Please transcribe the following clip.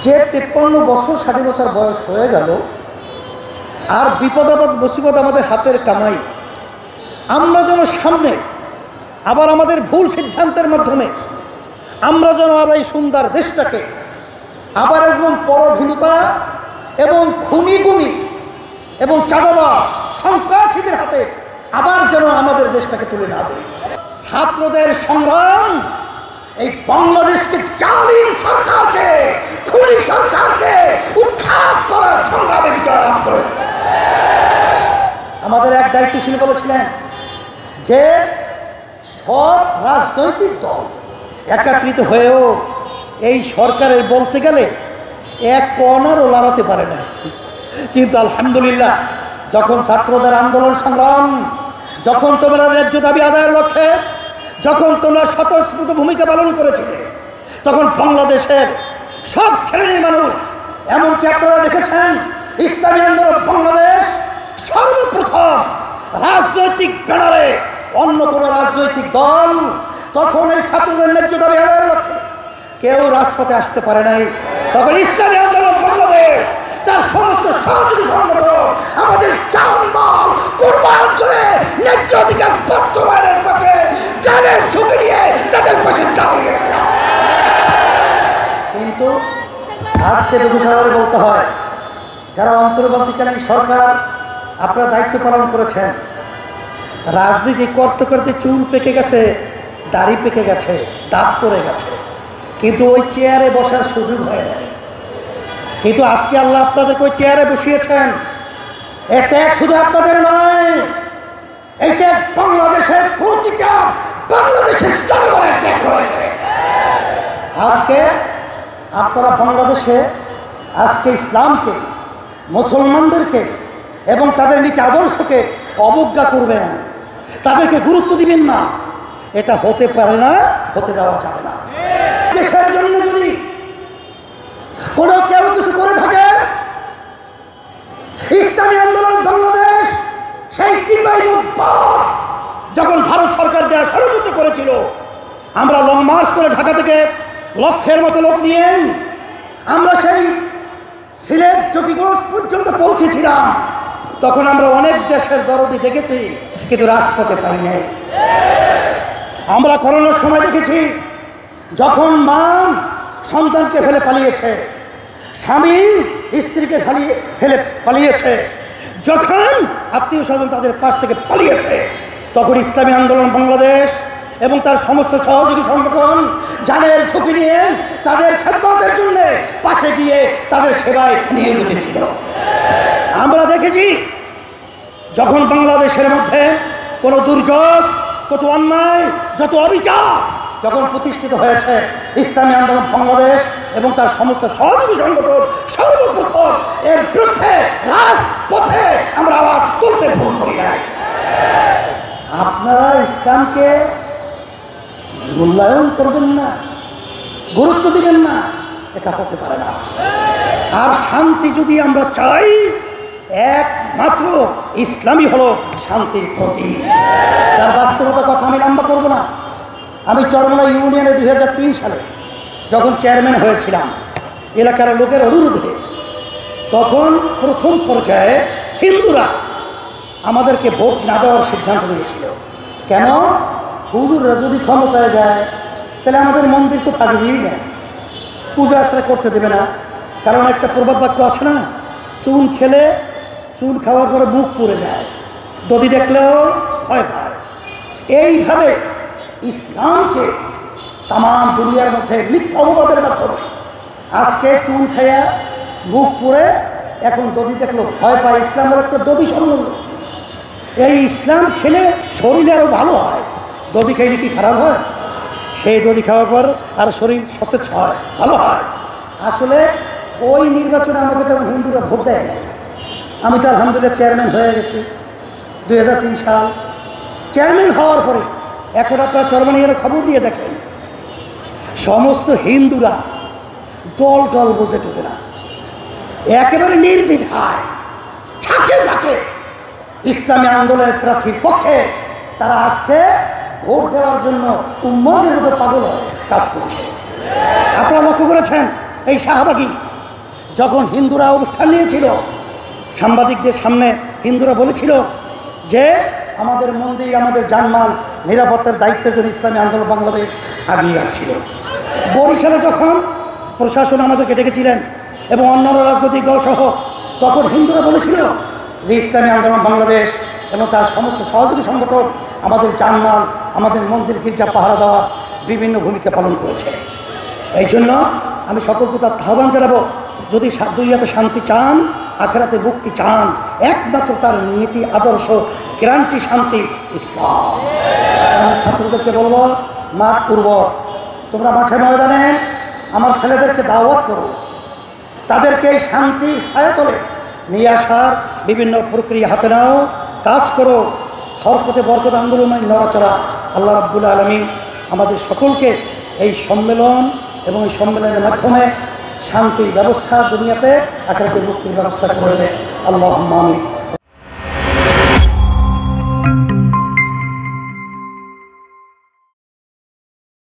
যে 53 বছর স্বাধীনতার বয়স হয়ে গেল, আর বিপদ আপদ মুসিবত আমাদের হাতের কামাই, আমরা যেন সামনে আবার আমাদের ভুল সিদ্ধান্তের মাধ্যমে আমরা যেন আর এই সুন্দর দেশটাকে আবার একদম পরাধীনতা এবং খুনিগুমি এবং চাঁদাবাজ সন্ত্রাসীদের হাতে আবার যেন আমাদের দেশটাকে তুলে না দেয়। ছাত্রদের সংগ্রাম এই বাংলাদেশকে জালিম সরকারকে, খুনি সরকারকে উৎখাত করার সংগ্রামে বিজয় লাভ করেছে। আমাদের এক দায়িত্বশীল বলেছিলেন যে সব রাজনৈতিক দল একত্রিত হয়েও এই সরকারের বলতে গেলে এক কণারও লড়াতে পারে না। কিন্তু আলহামদুলিল্লাহ, যখন ছাত্রদের আন্দোলন সংগ্রাম, যখন তোমরা ন্যায্য দাবি আদায়ের লক্ষ্যে যখন তোমরা স্বতঃস্ফূর্ত ভূমিকা পালন করেছিলে, তখন বাংলাদেশের সব শ্রেণীর মানুষ, এমনকি আপনারা দেখেছেন ইসলামী আন্দোলন বাংলাদেশ সর্বপ্রথম রাজনৈতিক ব্যানারে, অন্য কোনো রাজনৈতিক দল তখন এই ছাত্রদের ন্যায্য দাবি আদায়ের লক্ষ্যে কেউ রাজপথে আসতে পারে নাই। তখন ইসলামী আন্দোলন বাংলাদেশ তার সমস্ত সহযোগী সংগঠন আমাদের জানমাল কুরবান করে ন্যায্য অধিকার বাস্তবায়নের পথে জানের ঝুঁকি নিয়ে তাদের পাশে দাঁড়িয়েছিল। কিন্তু আজকে দুঃখসাগরে বলতে হয়, যারা অন্তর্বর্তীকালীন সরকার আপনারা দায়িত্ব পালন করেছেন, রাজনীতি করতে করতে চুল পেকে গেছে, দাড়ি পেকে গেছে, দাঁত পড়ে গেছে, কিন্তু ওই চেয়ারে বসার সুযোগ হয় না। কিন্তু আজকে আল্লাহ আপনাদেরকে ওই চেয়ারে বসিয়েছেন। এ ত্যাগ শুধু আপনাদের নয়, এই ত্যাগ বাংলাদেশের প্রতিটা বাংলাদেশের জনগণের ত্যাগ রয়েছে। আজকে আপনারা বাংলাদেশে আজকে ইসলামকে, মুসলমানদেরকে এবং তাদের নীতি আদর্শকে অবজ্ঞা করবেন, তাদেরকে গুরুত্ব দিবেন না, এটা হতে পারে না, হতে দেওয়া যাবে না। দেশের জন্য যদি কোনো কেউ কিছু করে থাকে, ইসলামী আন্দোলন বাংলাদেশ সেই যখন ভারত সরকার দেওয়া ষড়যন্ত্র করেছিল, আমরা লং মার্চ করে ঢাকা থেকে লক্ষের মতো লোক নিয়ে আমরা সেই সিলেট জকিগঞ্জ পর্যন্ত পৌঁছেছিলাম। তখন আমরা অনেক দেশের দরদি দেখেছি, কিন্তু রাজপথে পাই নাই। আমরা করোনার সময় দেখেছি, যখন মা সন্তানকে ফেলে পালিয়েছে, স্বামী স্ত্রীকে ফেলে পালিয়েছে, যখন আত্মীয় স্বজন তাদের পাশ থেকে পালিয়েছে, তখন ইসলামী আন্দোলন বাংলাদেশ এবং তার সমস্ত সহযোগী সংগঠন জানের ঝুঁকি নিয়ে তাদের খেদমতের জন্য পাশে গিয়ে তাদের সেবায় নিয়োজিত ছিল। আমরা দেখেছি, যখন বাংলাদেশের মধ্যে কোনো দুর্যোগ, কত অন্যায়, যত অবিচার যখন প্রতিষ্ঠিত হয়েছে, ইসলামী আন্দোলন বাংলাদেশ এবং তার সমস্ত সহযোগী সংগঠন সর্বপ্রথম এর বিরুদ্ধে রাজপথে আমরা আওয়াজ তুলতে ভুল করি না। আপনারা ইসলামকে মূল্যায়ন করবেন না, গুরুত্ব দিবেন না, এটা হতে পারে না। আর শান্তি যদি আমরা চাই, একমাত্র ইসলামই হলো শান্তির প্রতীক। তার বাস্তবতা কথা আমি লম্বা করব না। আমি চরমোনা ইউনিয়নে 2003 সালে যখন চেয়ারম্যান হয়েছিলাম, এলাকার লোকের অনুরোধে, তখন প্রথম পর্যায়ে হিন্দুরা আমাদেরকে ভোট না দেওয়ার সিদ্ধান্ত নিয়েছিল। কেন? হুজুররা যদি ক্ষমতায় যায়, তাহলে আমাদের মন্দির তো থাকবেই না, পূজা আশ্রয় করতে দেবে না। কারণ একটা প্রবাদ বাক্য আছে না, চুন খেলে, চুন খাওয়ার পরে মুখ পুড়ে যায়, দদি দেখলেও ভয় পায়। এইভাবে ইসলামকে তাম দুনিয়ার মধ্যে মিথ্যা অপবাদের মাধ্যমে আজকে চুন খাইয়া মুখ পুড়ে, এখন দদি দেখলেও ভয় পায়। ইসলামের একটা দদি সম্বন্ধ। এই ইসলাম খেলে শরীর আরও ভালো হয়। দদি খাইলে কি খারাপ হয়? সেই দদি খাওয়ার পর আর শরীর সতেজ হয়, ভালো হয়। আসলে ওই নির্বাচনে আমাকে তেমন হিন্দুরা ভোট দেয় না। আমি তো আলহামদুলিল্লাহ চেয়ারম্যান হয়ে গেছি 2003 সাল। চেয়ারম্যান হওয়ার পরে এখন আপনারা চরমোনাইয়ের খবর নিয়ে দেখেন, সমস্ত হিন্দুরা দল টল বোঝে টোঝে না, একেবারে নির্দ্বিধায় ঝাঁকে ঝাঁকে ইসলামী আন্দোলনের প্রার্থীর পক্ষে তারা আজকে ভোট দেওয়ার জন্য উম্মতের মতো পাগল হয়ে কাজ করছে। আপনারা লক্ষ্য করেছেন, এই শাহবাগী যখন হিন্দুরা অবস্থান নিয়েছিল, সাংবাদিকদের সামনে হিন্দুরা বলেছিল যে আমাদের মন্দির, আমাদের জানমাল নিরাপত্তার দায়িত্বের জন্য ইসলামী আন্দোলন বাংলাদেশ আগিয়ে আসছিল। বরিশালে যখন প্রশাসন আমাদেরকে ডেকেছিলেন এবং অন্যান্য রাজনৈতিক দলসহ, তখন হিন্দুরা বলেছিল যে ইসলামী আন্দোলন বাংলাদেশ এবং তার সমস্ত সহযোগী সংগঠন আমাদের জানমাল, আমাদের মন্দির গির্জা পাহারা দেওয়ার বিভিন্ন ভূমিকা পালন করেছে। এই জন্য আমি সকলকে তার আহ্বান জানাবো, যদি দুনিয়াতে শান্তি চান, আখেরাতে মুক্তি চান, একমাত্র তার নীতি আদর্শ গ্যারান্টি শান্তি ইসলাম। আমি ছাত্রদেরকে বলবো, মাঠ উর্বর, তোমরা মাঠে ময়দানে আমার ছেলেদেরকে দাওয়াত করো, তাদেরকে এই শান্তির ছায়াতলে নিয়ে আসার বিভিন্ন প্রক্রিয়া হাতে নাও, কাজ করো। হরকতে বরকত আন্দোলনের নড়াচড়া আল্লাহ রাব্বুল আলামিন আমাদের সকলকে এই সম্মেলন এবং এই সম্মেলনের মাধ্যমে শান্তির ব্যবস্থা দুনিয়াতে, আখিরাতে মুক্তির ব্যবস্থা করে দেয়। আল্লাহুম্মা আমিন।